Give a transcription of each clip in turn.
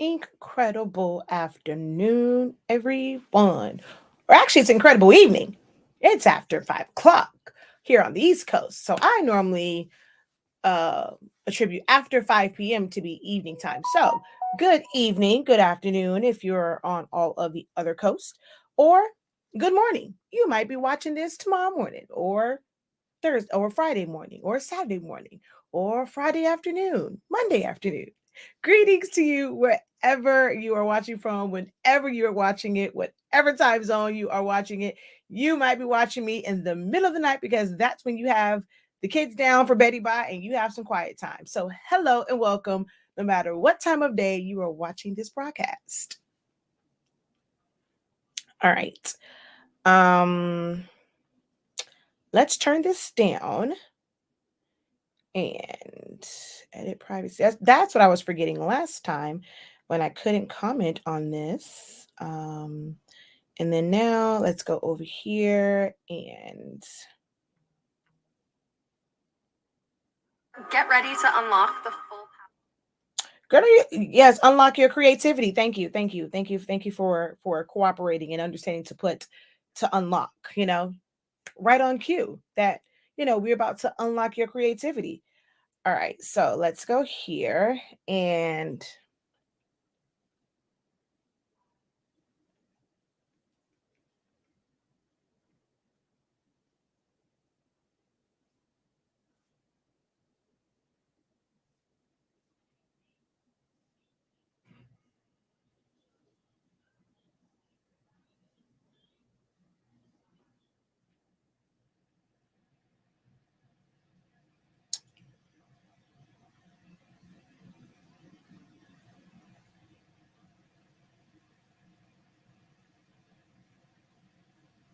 Incredible afternoon, everyone. Or actually, it's incredible evening. It's after 5 o'clock here on the East Coast. So I normally uh, attribute after 5 p.m. to be evening time. So good evening, good afternoon if you're on all of the other coasts, or good morning. You might be watching this tomorrow morning, or Thursday, or Friday morning, or Saturday morning, or Friday afternoon, Monday afternoon. Greetings to you wherever you are watching from, whenever you are watching it, whatever time zone you are watching it. You might be watching me in the middle of the night because that's when you have the kids down for Betty Bye and you have some quiet time. So, hello and welcome, no matter what time of day you are watching this broadcast. All right. Um, let's turn this down and edit privacy. That's what I was forgetting last time when I couldn't comment on this. And then now let's go over here and get ready to unlock the full Greta, yes, unlock your creativity. Thank you, thank you, thank you, thank you for cooperating and understanding to unlock. Right on cue that we're about to unlock your creativity. All right, so let's go here and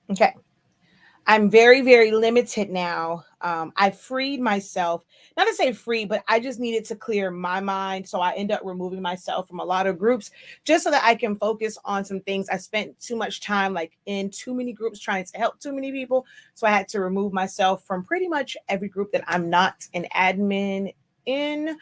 okay. I'm very, very limited now. I freed myself, not to say free, but I just needed to clear my mind. So I end up removing myself from a lot of groups just so that I can focus on some things. I spent too much time like in too many groups trying to help too many people. So I had to remove myself from pretty much every group that I'm not an admin in.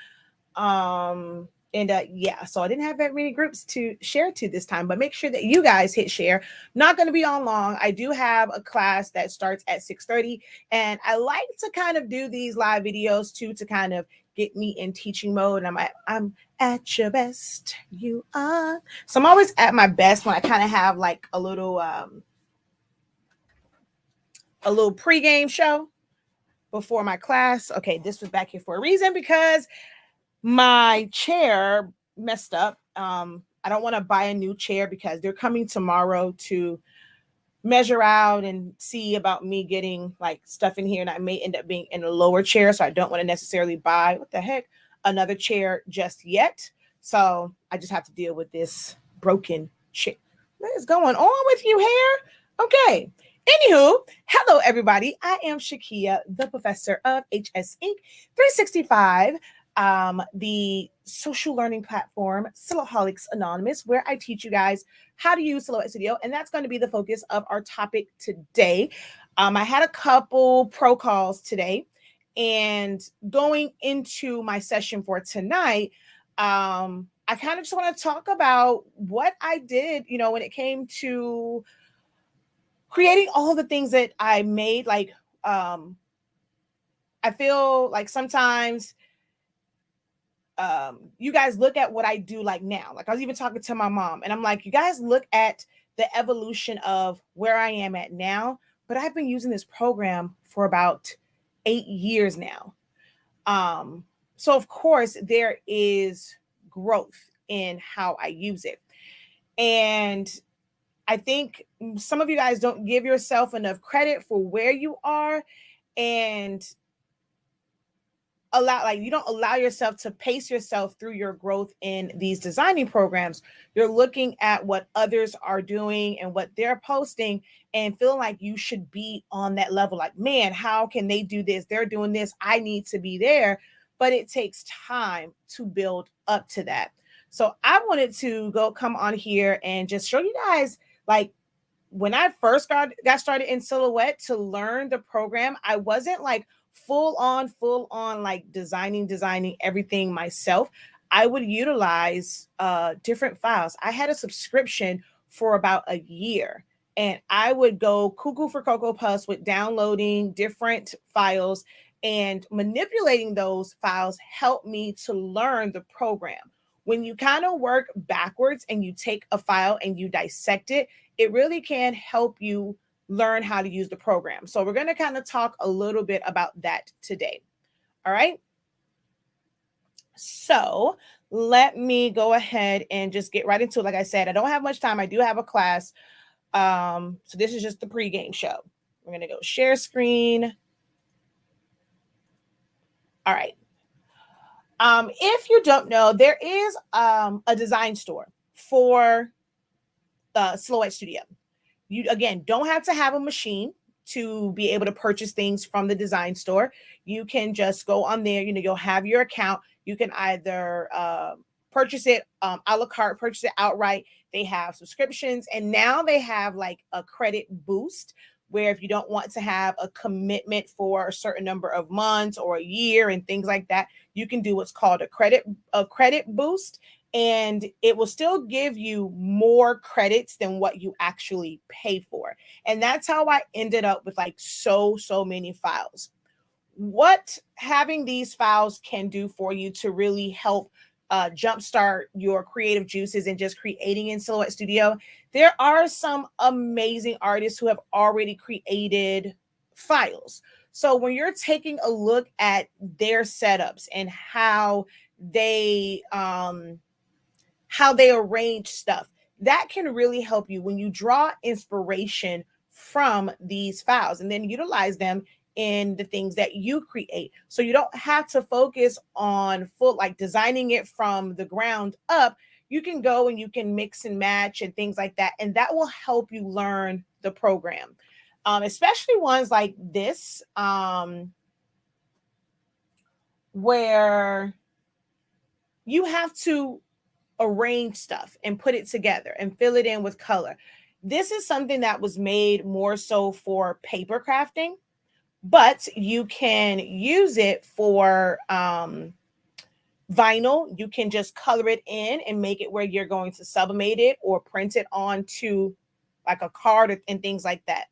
Yeah, so I didn't have that many groups to share to this time, but make sure that you guys hit share. Not going to be on long. I do have a class that starts at 6:30, and I like to kind of do these live videos too to kind of get me in teaching mode. And I'm at your best, you are. So I'm always at my best when I kind of have like a little pregame show before my class. Okay, this was back here for a reason because my chair messed up. I don't want to buy a new chair because they're coming tomorrow to measure out and see about me getting like stuff in here, and I may end up being in a lower chair, so I don't want to necessarily buy what the heck another chair just yet. So I just have to deal with this broken chair. What is going on with you here? Okay. Anywho, hello everybody. I am Shakia, the professor of HS Inc. 365, the social learning platform Silhouholics Anonymous, where I teach you guys how to use Silhouette Studio, and that's going to be the focus of our topic today. I had a couple pro calls today, and going into my session for tonight, I kind of just want to talk about what I did, when it came to creating all the things that I made. Like, I feel like sometimes you guys look at what I do like now. Like I was even talking to my mom and I'm like, you guys look at the evolution of where I am at now, but I've been using this program for about 8 years now. So of course there is growth in how I use it. And I think some of you guys don't give yourself enough credit for where you are, and you don't allow yourself to pace yourself through your growth in these designing programs. You're looking at what others are doing and what they're posting and feeling like you should be on that level. Like, man, how can they do this? They're doing this, I need to be there. But it takes time to build up to that. So I wanted to come on here and just show you guys, like, when I first got started in Silhouette to learn the program, I wasn't like full on like designing everything myself. I would utilize different files. I had a subscription for about a year, and I would go cuckoo for Cocoa Puffs with downloading different files, and manipulating those files helped me to learn the program. When you kind of work backwards and you take a file and you dissect it, it really can help you learn how to use the program. So we're going to kind of talk a little bit about that today. All right. So let me go ahead and just get right into it. Like I said, I don't have much time. I do have a class. So this is just the pregame show. We're going to go share screen. All right. If you don't know, there is a design store for the Silhouette Studio. You, again, don't have to have a machine to be able to purchase things from the design store. You can just go on there. You'll have your account. You can either purchase it a la carte, purchase it outright. They have subscriptions, and now they have like a credit boost, where if you don't want to have a commitment for a certain number of months or a year and things like that, you can do what's called a credit boost, and it will still give you more credits than what you actually pay for. And that's how I ended up with like so many files. What having these files can do for you to really help jumpstart your creative juices and just creating in Silhouette Studio. There are some amazing artists who have already created files. So when you're taking a look at their setups and how they arrange stuff, that can really help you when you draw inspiration from these files and then utilize them in the things that you create. So you don't have to focus on full, like designing it from the ground up. You can go and you can mix and match and things like that. And that will help you learn the program, especially ones like this, where you have to arrange stuff and put it together and fill it in with color. This is something that was made more so for paper crafting, but you can use it for vinyl. You can just color it in and make it where you're going to sublimate it or print it onto like a card and things like that.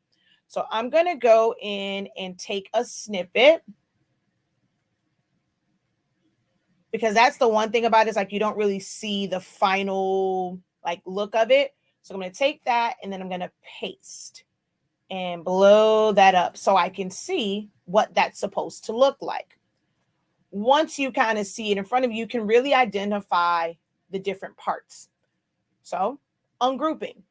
So I'm going to go in and take a snippet, because that's the one thing about it, is like you don't really see the final like look of it. So I'm going to take that and then I'm going to paste and blow that up so I can see what that's supposed to look like. Once you kind of see it in front of you, you can really identify the different parts. So ungrouping.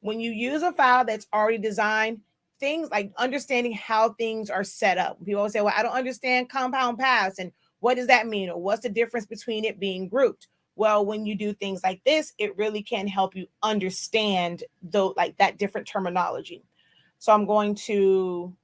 When you use a file that's already designed, things like understanding how things are set up. People always say, well, I don't understand compound paths, and what does that mean? Or what's the difference between it being grouped? Well, when you do things like this, it really can help you understand like that different terminology. So I'm going to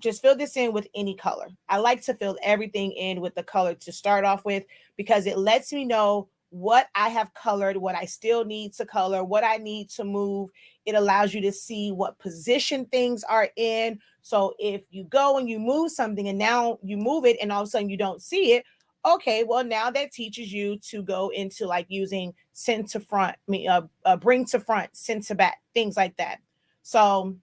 just fill this in with any color. I like to fill everything in with the color to start off with, because it lets me know what I have colored, what I still need to color, what I need to move. It allows you to see what position things are in. So if you go and you move something and now you move it and all of a sudden you don't see it, okay, well, now that teaches you to go into like using send to front, bring to front, send to back, things like that. So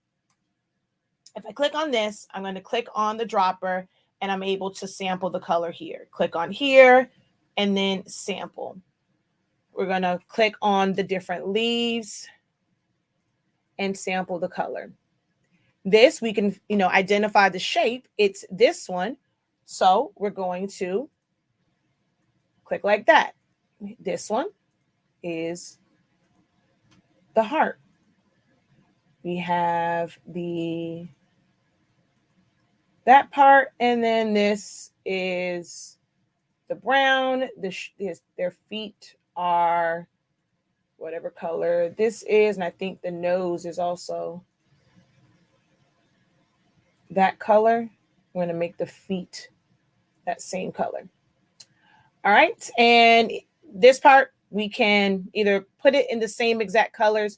if I click on this, I'm going to click on the dropper and I'm able to sample the color here. Click on here and then sample. We're going to click on the different leaves and sample the color. This, we can, identify the shape. It's this one. So we're going to click like that. This one is the heart. We have that part, and then this is the brown. Their feet are whatever color this is, and I think the nose is also that color. I'm going to make the feet that same color. All right, and this part, we can either put it in the same exact colors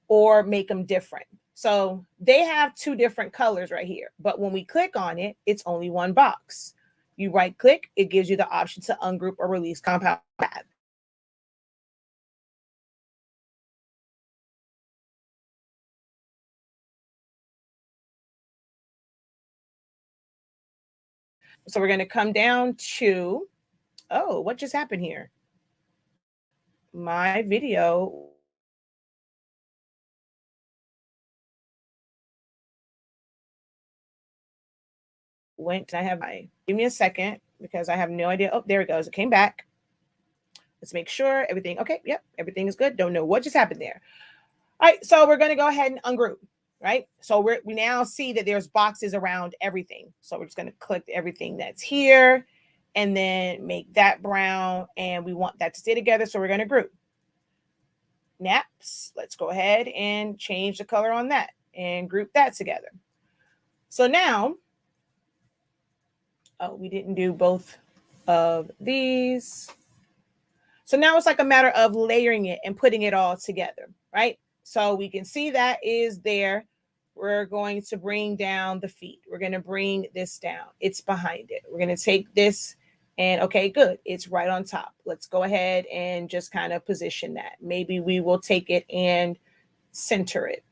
or make them different. So they have two different colors right here, but when we click on it, it's only one box. You right click, it gives you the option to ungroup or release compound path. So we're going to come down to, oh, what just happened here? My video went, I have my, give me a second because I have no idea. Oh, there it goes. It came back. Let's make sure everything, okay, yep, everything is good. Don't know what just happened there. All right, so we're going to go ahead and ungroup, right? So we now see that there's boxes around everything. So we're just going to click everything that's here and then make that brown, and we want that to stay together. So we're going to group. Naps, let's go ahead and change the color on that and group that together. So now, oh, we didn't do both of these. So now it's like a matter of layering it and putting it all together, right? So we can see that is there. We're going to bring down the feet. We're going to bring this down. It's behind it. We're going to take this and, okay, good. It's right on top. Let's go ahead and just kind of position that. Maybe we will take it and center it.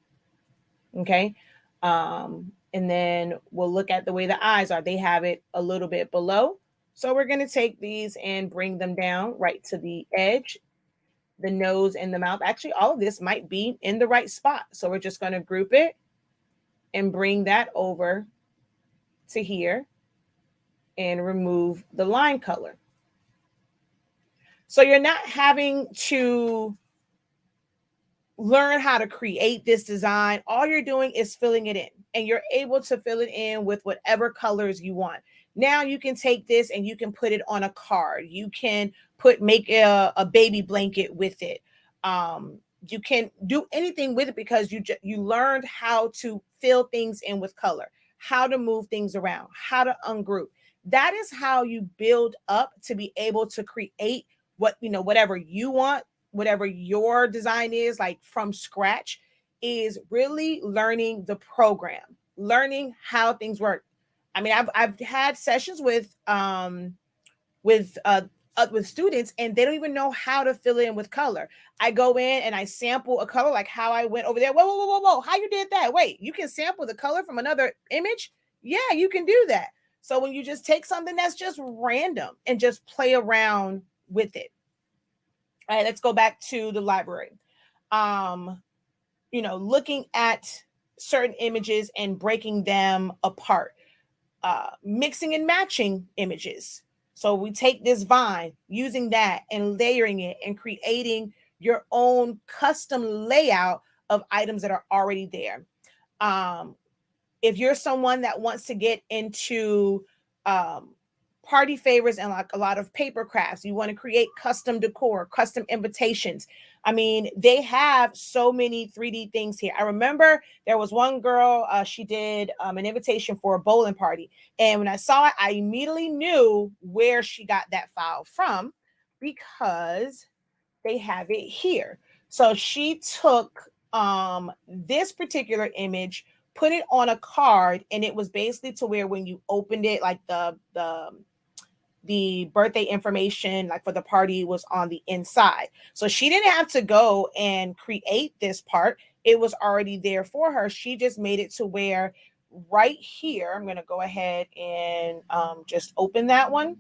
Okay. And then we'll look at the way the eyes are. They have it a little bit below. So we're going to take these and bring them down right to the edge, the nose and the mouth. Actually, all of this might be in the right spot. So we're just going to group it and bring that over to here and remove the line color. So you're not having to learn how to create this design. All you're doing is filling it in, and you're able to fill it in with whatever colors you want. Now you can take this and you can put it on a card. You can make a baby blanket with it. You can do anything with it because you learned how to fill things in with color, how to move things around, how to ungroup. That is how you build up to be able to create whatever you want, whatever your design is, like from scratch, is really learning the program, learning how things work. I mean, I've had sessions with students, and they don't even know how to fill in with color. I go in and I sample a color, like how I went over there. Whoa! How you did that? Wait, you can sample the color from another image? Yeah, you can do that. So when you just take something that's just random and just play around with it. All right, let's go back to the library. Looking at certain images and breaking them apart, mixing and matching images. So we take this vine, using that and layering it and creating your own custom layout of items that are already there. If you're someone that wants to get into party favors and like a lot of paper crafts, you want to create custom decor, custom invitations. I mean, they have so many 3D things here. I remember there was one girl, she did an invitation for a bowling party. And when I saw it, I immediately knew where she got that file from because they have it here. So she took this particular image, put it on a card, and it was basically to where when you opened it, like the birthday information, like for the party, was on the inside. So she didn't have to go and create this part. It was already there for her. She just made it to where right here, I'm going to go ahead and just open that one.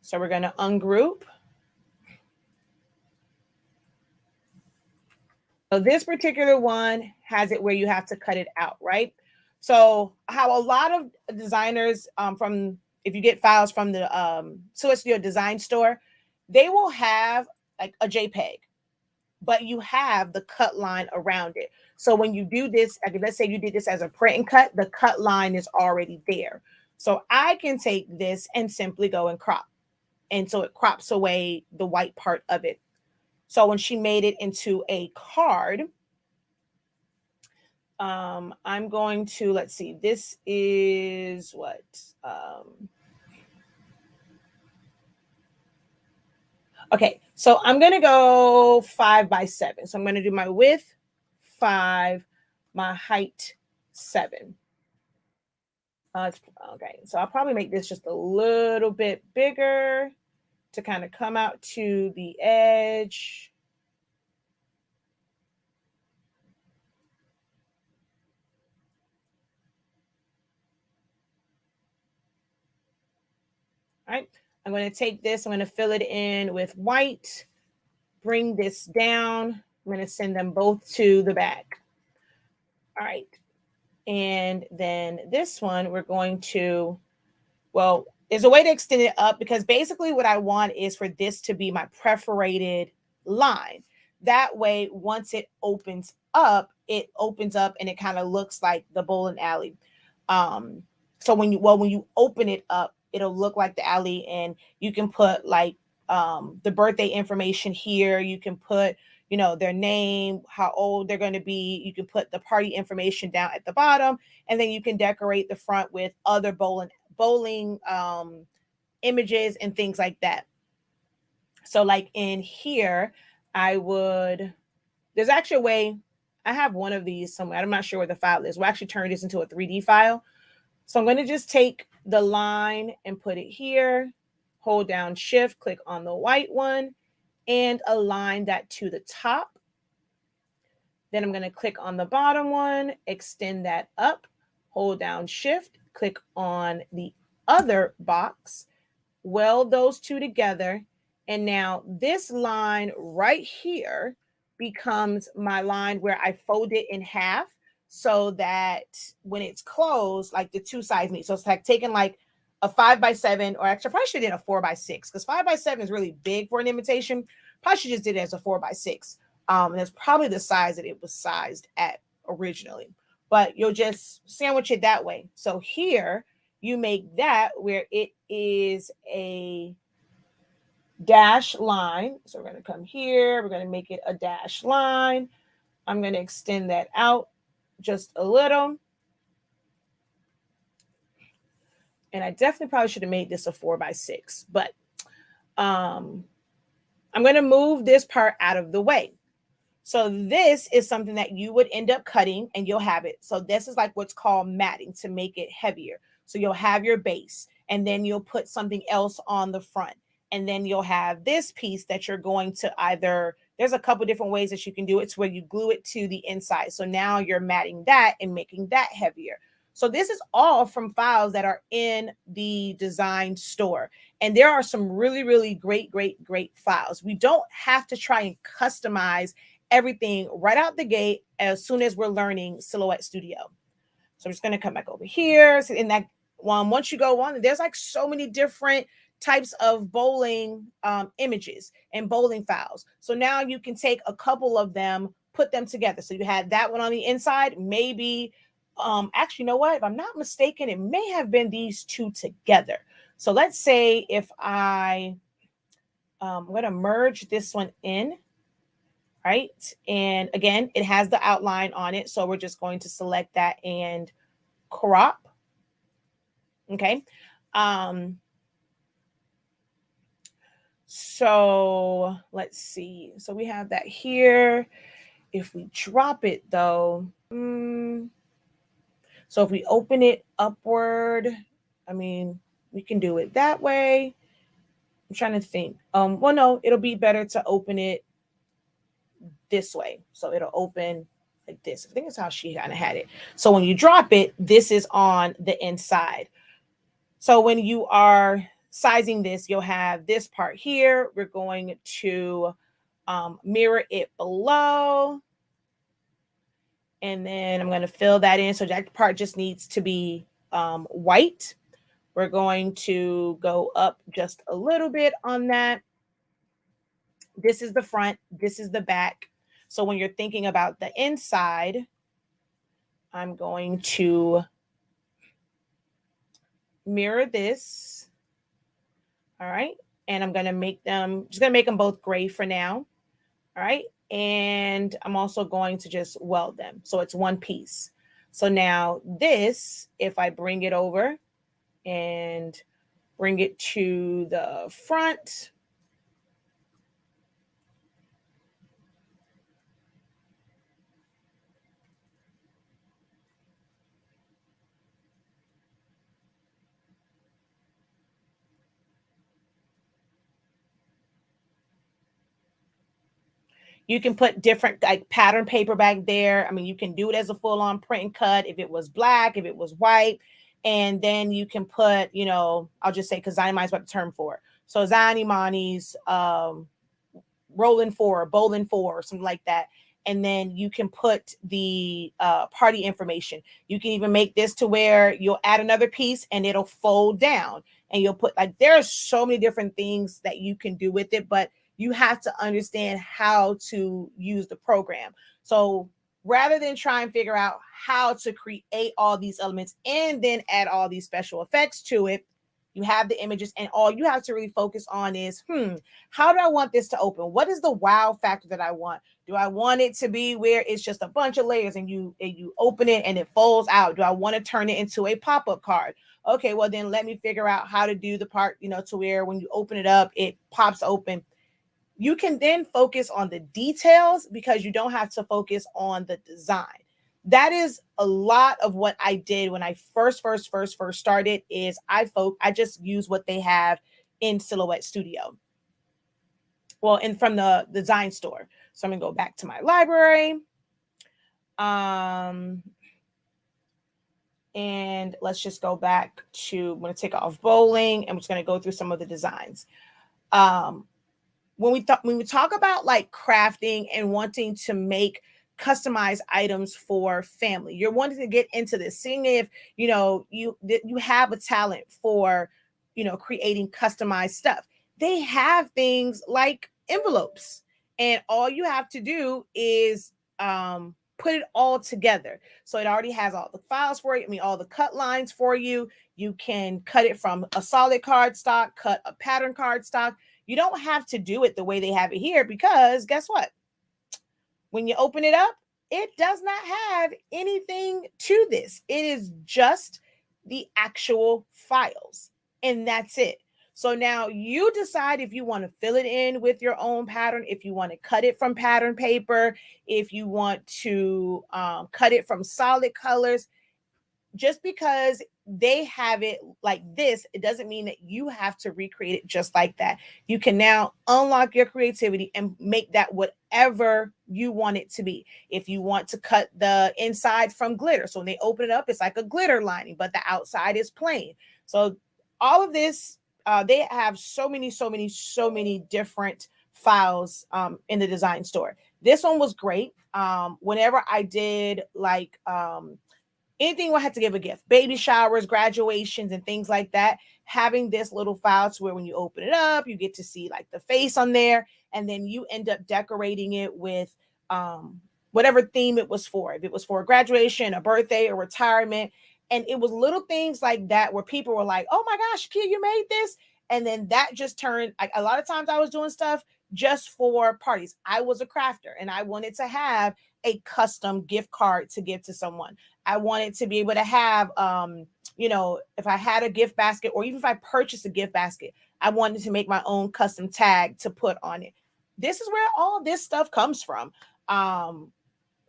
So we're going to ungroup. So this particular one has it where you have to cut it out, right? So how a lot of designers if you get files from the Celestial Design Store, they will have like a JPEG, but you have the cut line around it. So when you do this, like let's say you did this as a print and cut, the cut line is already there. So I can take this and simply go and crop. And so it crops away the white part of it. So when she made it into a card, I'm going to, let's see, this is what? Okay, so I'm going to go 5x7. So I'm going to do my width 5, my height 7. Okay, so I'll probably make this just a little bit bigger to kind of come out to the edge. All right. I'm going to take this. I'm going to fill it in with white. Bring this down. I'm going to send them both to the back. All right. And then this one, we're going to, well, there's a way to extend it up because basically what I want is for this to be my perforated line. That way, once it opens up and it kind of looks like the bowling alley. So when you open it up, it'll look like the alley, and you can put like the birthday information here. You can put, their name, how old they're going to be. You can put the party information down at the bottom, and then you can decorate the front with other bowling images and things like that. So like in here, there's actually a way. I have one of these somewhere. I'm not sure where the file is. We'll actually turn this into a 3D file. So I'm going to just take the line and put it here, hold down shift, click on the white one, and align that to the top. Then I'm going to click on the bottom one, extend that up, hold down shift, click on the other box, weld those two together. And now this line right here becomes my line where I fold it in half so that when it's closed, like the two sides meet. So it's like taking like a 5x7, or actually I probably should have did a 4x6 because 5x7 is really big for an invitation. Probably should just did it as a 4x6. And that's probably the size that it was sized at originally. But you'll just sandwich it that way. So here you make that where it is a dash line. So we're going to come here. We're going to make it a dash line. I'm going to extend that out just a little. And I definitely probably should have made this a 4x6, but I'm going to move this part out of the way. So this is something that you would end up cutting and you'll have it. So this is like what's called matting to make it heavier. So you'll have your base and then you'll put something else on the front. And then you'll have this piece that you're going to there's a couple different ways that you can do it. It's where you glue it to the inside. So now you're matting that and making that heavier. So this is all from files that are in the design store. And there are some really, really great, great, great files. We don't have to try and customize everything right out the gate as soon as we're learning Silhouette Studio. So I'm just going to come back over here. So in that one, once you go on, there's like so many different types of bowling images and bowling files. So now you can take a couple of them, put them together. So you had that one on the inside, maybe, actually, you know what? If I'm not mistaken, it may have been these two together. So let's say if I'm going to merge this one in, right? And again, it has the outline on it. So we're just going to select that and crop. Okay. So let's see. So we have that here. If we drop it though, so if we open it upward, I mean, we can do it that way. I'm trying to think. Well, no, it'll be better to open it this way. So it'll open like this. I think that's how she kind of had it. So when you drop it, this is on the inside. So when you are sizing this, you'll have this part here. We're going to mirror it below. And then I'm going to fill that in. So that part just needs to be white. We're going to go up just a little bit on that. This is the front. This is the back. So when you're thinking about the inside, I'm going to mirror this. All right. And I'm going to make them, just going to make them both gray for now. All right. And I'm also going to just weld them. So it's one piece. So now this, if I bring it over and bring it to the front, you can put different like pattern paper back there. I mean, you can do it as a full-on print and cut. If it was black, if it was white, And then you can put, I'll just say, because Zionimani's what the term for it. So Zionimani's rolling four, bowling four, or something like that. And then you can put the party information. You can even make this to where you'll add another piece and it'll fold down. And you'll put, like, there are so many different things that you can do with it, but you have to understand how to use the program. So rather than try and figure out how to create all these elements and then add all these special effects to it, you have the images, and all you have to really focus on is, how do I want this to open? What is the wow factor that I want? Do I want it to be where it's just a bunch of layers and you open it and it folds out? Do I want to turn it into a pop-up card? Okay, well then let me figure out how to do the part, to where when you open it up, it pops open. You can then focus on the details because you don't have to focus on the design. That is a lot of what I did when I first started. Is I just use what they have in Silhouette Studio. Well, and from the design store. So I'm gonna go back to my library. And let's just go back to, I'm gonna take off bowling and we're just gonna go through some of the designs. When we talk about like crafting and wanting to make customized items for family, you're wanting to get into this, seeing if you have a talent for creating customized stuff. They have things like envelopes, and all you have to do is put it all together. So it already has all the files for you. I mean, all the cut lines for you. You can cut it from a solid cardstock, cut a pattern cardstock. You don't have to do it the way they have it here, because guess what? When you open it up, it does not have anything to this. It is just the actual files, and that's it. So now you decide if you want to fill it in with your own pattern, if you want to cut it from pattern paper, if you want to cut it from solid colors. Just because they have it like this, it doesn't mean that you have to recreate it just like that. You can now unlock your creativity and make that whatever you want it to be. If you want to cut the inside from glitter, so when they open it up, it's like a glitter lining, but the outside is plain. So all of this, they have so many different files in the design store. This one was great. Whenever I did like anything I had to give a gift, baby showers, graduations, and things like that, having this little file to where when you open it up, you get to see like the face on there, and then you end up decorating it with whatever theme it was for. If it was for a graduation, a birthday, or retirement. And it was little things like that where people were like, oh my gosh, kid, you made this. And then that just turned, like, a lot of times I was doing stuff just for parties. I was a crafter and I wanted to have a custom gift card to give to someone. I wanted to be able to have, if I had a gift basket, or even if I purchased a gift basket, I wanted to make my own custom tag to put on it. This is where all this stuff comes from.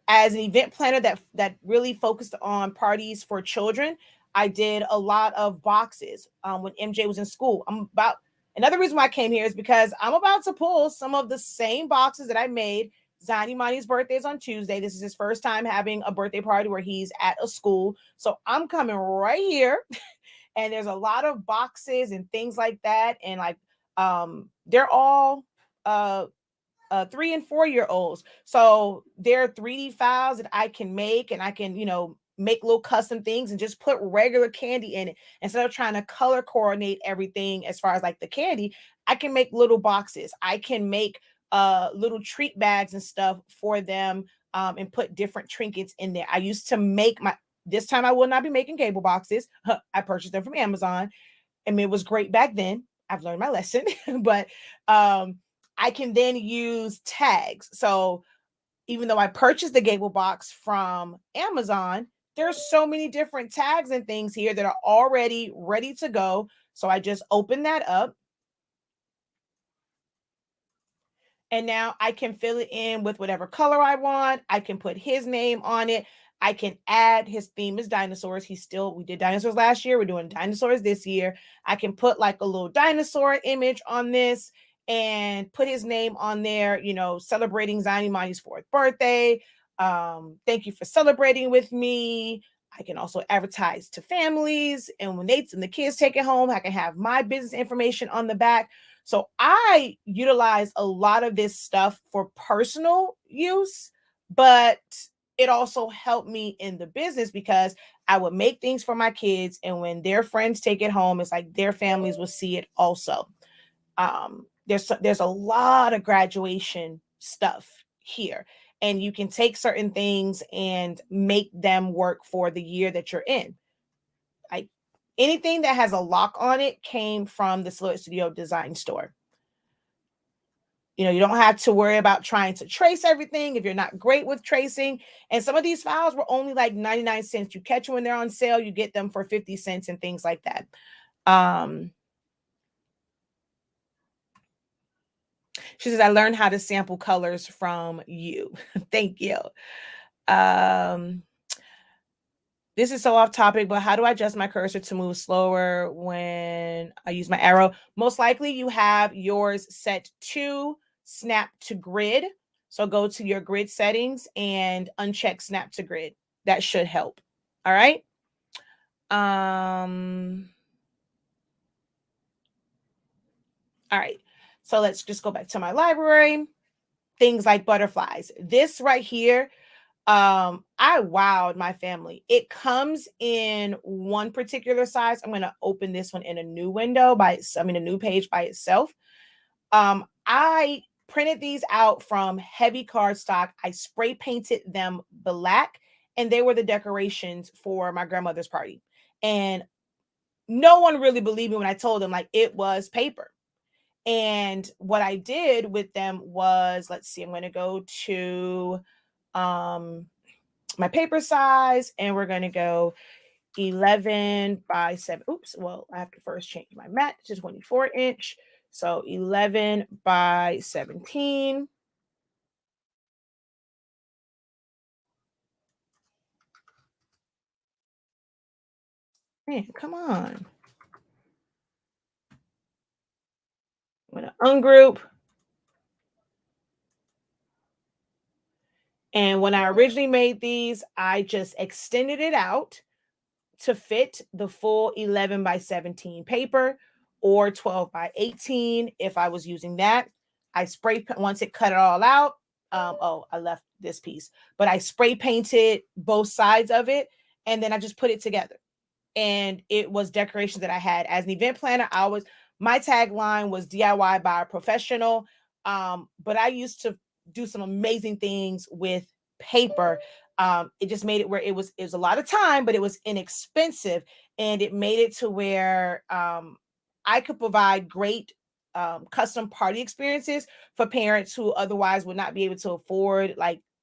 As an event planner that really focused on parties for children, I did a lot of boxes when MJ was in school. Another reason why I came here is because I'm about to pull some of the same boxes that I made. Zionimani's birthday is on Tuesday. This is his first time having a birthday party where he's at a school. So I'm coming right here. And there's a lot of boxes and things like that. And like, they're all 3 and 4 year olds. So there are 3D files that I can make, and I can, make little custom things and just put regular candy in it. Instead of trying to color coordinate everything as far as like the candy, I can make little boxes. I can make little treat bags and stuff for them, and put different trinkets in there. I used to make this time I will not be making cable boxes. I purchased them from Amazon. I mean, it was great back then. I've learned my lesson, but I can then use tags. So even though I purchased the gable box from Amazon, there's so many different tags and things here that are already ready to go. So I just open that up. And now I can fill it in with whatever color I want. I can put his name on it. I can add, his theme is dinosaurs. We did dinosaurs last year. We're doing dinosaurs this year. I can put like a little dinosaur image on this and put his name on there, celebrating Zionimani's 4th birthday. Thank you for celebrating with me. I can also advertise to families, and when the kids take it home, I can have my business information on the back. So I utilize a lot of this stuff for personal use, but it also helped me in the business because I would make things for my kids, and when their friends take it home, it's like their families will see it also. There's a lot of graduation stuff here, and you can take certain things and make them work for the year that you're in. Like anything that has a lock on it came from the Silhouette Studio design store. You don't have to worry about trying to trace everything if you're not great with tracing. And some of these files were only like 99 cents. You catch them when they're on sale, you get them for 50 cents and things like that. She says, I learned how to sample colors from you. Thank you. This is so off topic, but how do I adjust my cursor to move slower when I use my arrow? Most likely you have yours set to snap to grid. So go to your grid settings and uncheck snap to grid. That should help. All right. All right. So let's just go back to my library. Things like butterflies. This right here, I wowed my family. It comes in one particular size. I'm going to open this one in a new window a new page by itself. I printed these out from heavy cardstock. I spray painted them black, and they were the decorations for my grandmother's party. And no one really believed me when I told them like it was paper. And what I did with them was, let's see, I'm going to go to my paper size, and we're going to go 11 by 7. Oops. Well, I have to first change my mat to 24 inch. So 11 by 17. Man, come on. I'm going to ungroup. And when I originally made these, I just extended it out to fit the full 11 by 17 paper, or 12 by 18 if I was using that. I once it cut it all out. I left this piece, but I spray painted both sides of it, and then I just put it together. And it was decorations that I had as an event planner. My tagline was DIY by a professional. But I used to do some amazing things with paper. It just made it where it was a lot of time, but it was inexpensive, and it made it to where I could provide great custom party experiences for parents who otherwise would not be able to afford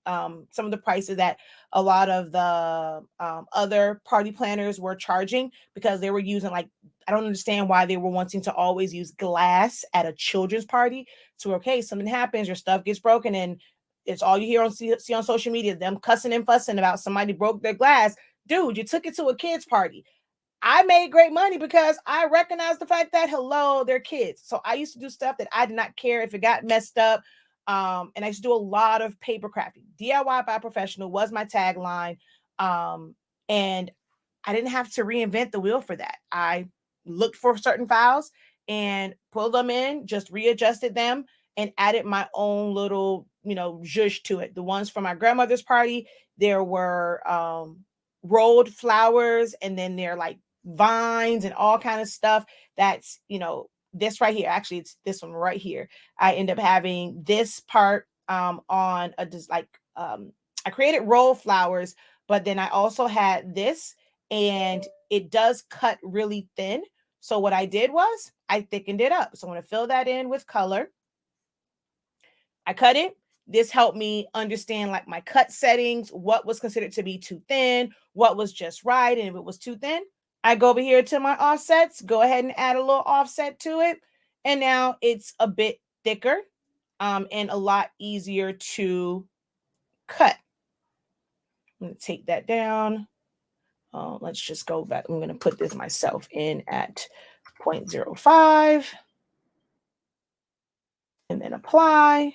some of the prices that a lot of the other party planners were charging, because they were using I don't understand why they were wanting to always use glass at a children's party. So, okay, something happens, your stuff gets broken, and it's all you see on social media, them cussing and fussing about somebody broke their glass. Dude, you took it to a kid's party. I made great money because I recognized the fact that, hello, they're kids. So I used to do stuff that I did not care if it got messed up. And I used to do a lot of paper crafting. DIY by professional was my tagline. And I didn't have to reinvent the wheel for that. I looked for certain files and pulled them in, just readjusted them, and added my own little, zhuzh to it. The ones for my grandmother's party, there were rolled flowers, and then they're like vines and all kind of stuff. That's this right here. Actually, it's this one right here. I end up having this part on a I created roll flowers, but then I also had this, and it does cut really thin. So what I did was I thickened it up. So I'm going to fill that in with color. I cut it. This helped me understand my cut settings, what was considered to be too thin, what was just right. And if it was too thin, I go over here to my offsets, go ahead and add a little offset to it. And now it's a bit thicker and a lot easier to cut. I'm going to take that down. Let's just go back. I'm going to put this myself in at 0.05 and then apply.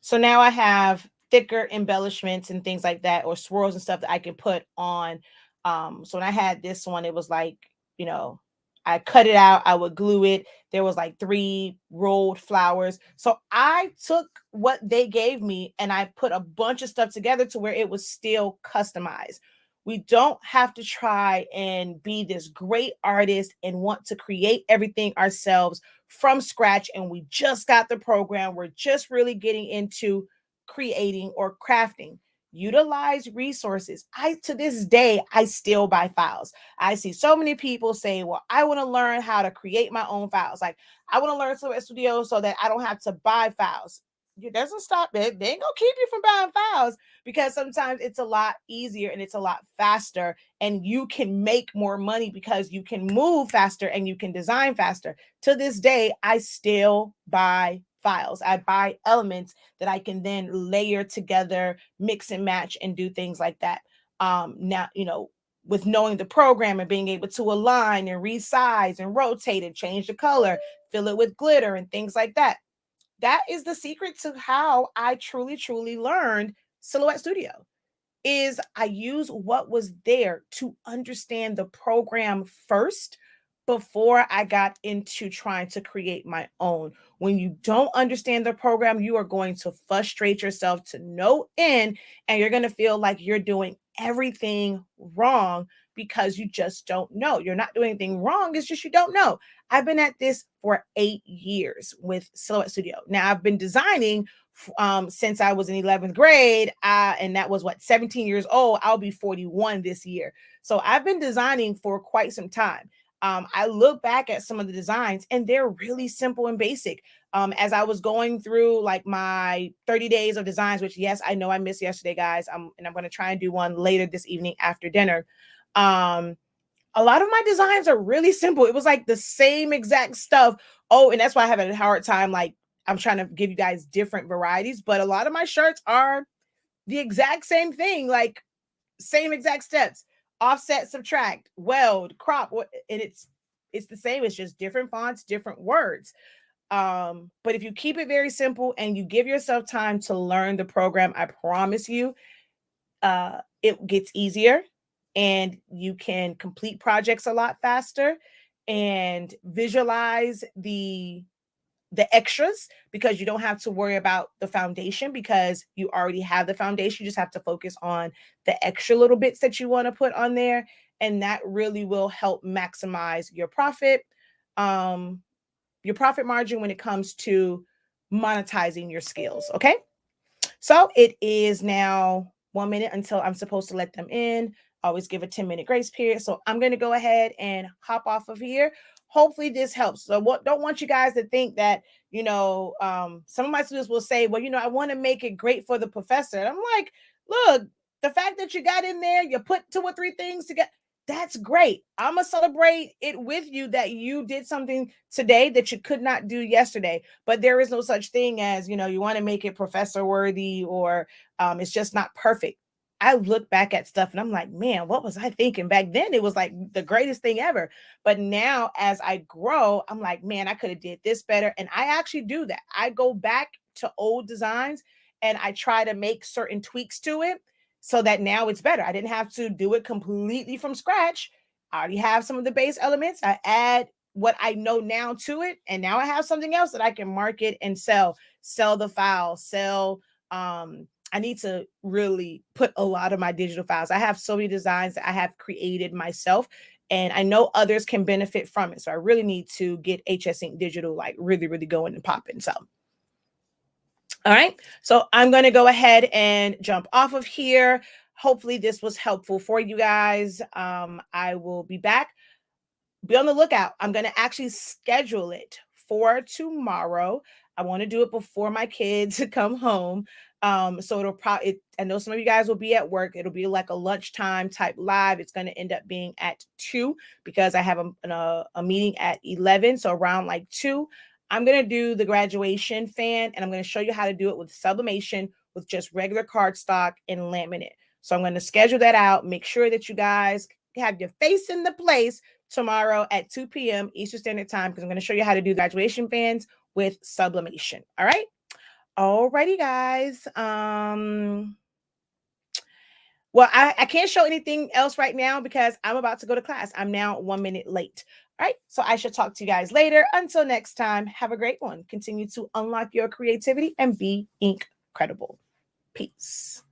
So now I have thicker embellishments and things like that, or swirls and stuff that I can put on. So when I had this one, it was like, you know, I cut it out, I would glue it. There was like 3 rolled flowers. So I took what they gave me and I put a bunch of stuff together to where it was still customized. We don't have to try and be this great artist and want to create everything ourselves from scratch. And we just got the program. We're just really getting into creating or crafting. Utilize resources. To this day, I still buy files. I see so many people say, well, I want to learn how to create my own files. Like, I want to learn Silhouette Studio so that I don't have to buy files. It doesn't stop it. They ain't gonna keep you from buying files, because sometimes it's a lot easier and it's a lot faster, and you can make more money because you can move faster and you can design faster. To this day, I still buy files. I buy elements that I can then layer together, mix and match, and do things like that. Now, with knowing the program and being able to align and resize and rotate and change the color, fill it with glitter and things like that. That is the secret to how I truly, truly learned Silhouette Studio. Is I use what was there to understand the program first before I got into trying to create my own. When you don't understand the program, you are going to frustrate yourself to no end, and you're going to feel like you're doing everything wrong because you just don't know. You're not doing anything wrong, it's just you don't know. I've been at this for 8 years with Silhouette Studio. Now, I've been designing since I was in 11th grade, and that was 17 years old. I'll be 41 this year. So I've been designing for quite some time. I look back at some of the designs and they're really simple and basic. As I was going through like my 30 days of designs, which, yes, I know I missed yesterday, guys. And I'm going to try and do one later this evening after dinner. A lot of my designs are really simple. It was like the same exact stuff. Oh, and that's why I have a hard time. Like, I'm trying to give you guys different varieties, but a lot of my shirts are the exact same thing, like same exact steps: offset, subtract, weld, crop, and it's the same. It's just different fonts, different words. But if you keep it very simple and you give yourself time to learn the program, I promise you, it gets easier and you can complete projects a lot faster and visualize the extras, because you don't have to worry about the foundation because you already have the foundation. You just have to focus on the extra little bits that you want to put on there, and that really will help maximize your profit margin when it comes to monetizing your skills. Okay, so it is now 1 minute until I'm supposed to let them in. Always give a 10-minute grace period. So I'm going to go ahead and hop off of here. Hopefully this helps. So don't want you guys to think that, some of my students will say, well, I want to make it great for the professor. And I'm like, look, the fact that you got in there, you put 2 or 3 things together, that's great. I'm going to celebrate it with you that you did something today that you could not do yesterday. But there is no such thing as, you want to make it professor worthy, or it's just not perfect. I look back at stuff and I'm like, man, what was I thinking back then? It was like the greatest thing ever. But now as I grow, I'm like, man, I could have did this better. And I actually do that. I go back to old designs and I try to make certain tweaks to it so that now it's better. I didn't have to do it completely from scratch. I already have some of the base elements. I add what I know now to it, and now I have something else that I can market and sell the file, I need to really put a lot of my digital files. I have so many designs that I have created myself, and I know others can benefit from it. So I really need to get HS Ink Digital like really, really going and popping. So all right, so I'm going to go ahead and jump off of here. Hopefully this was helpful for you guys. I will be back. Be on the lookout. I'm going to actually schedule it for tomorrow. I want to do it before my kids come home. So it'll probably, I know some of you guys will be at work. It'll be like a lunchtime type live. It's going to end up being at 2 because I have a meeting at 11. So around like 2, I'm going to do the graduation fan, and I'm going to show you how to do it with sublimation with just regular cardstock and laminate. So I'm going to schedule that out. Make sure that you guys have your face in the place tomorrow at 2 p.m. Eastern Standard Time, because I'm going to show you how to do graduation fans with sublimation. All right. Alrighty, guys. Well, I can't show anything else right now because I'm about to go to class. I'm now 1 minute late. All right. So I should talk to you guys later. Until next time, have a great one. Continue to unlock your creativity and be incredible. Peace.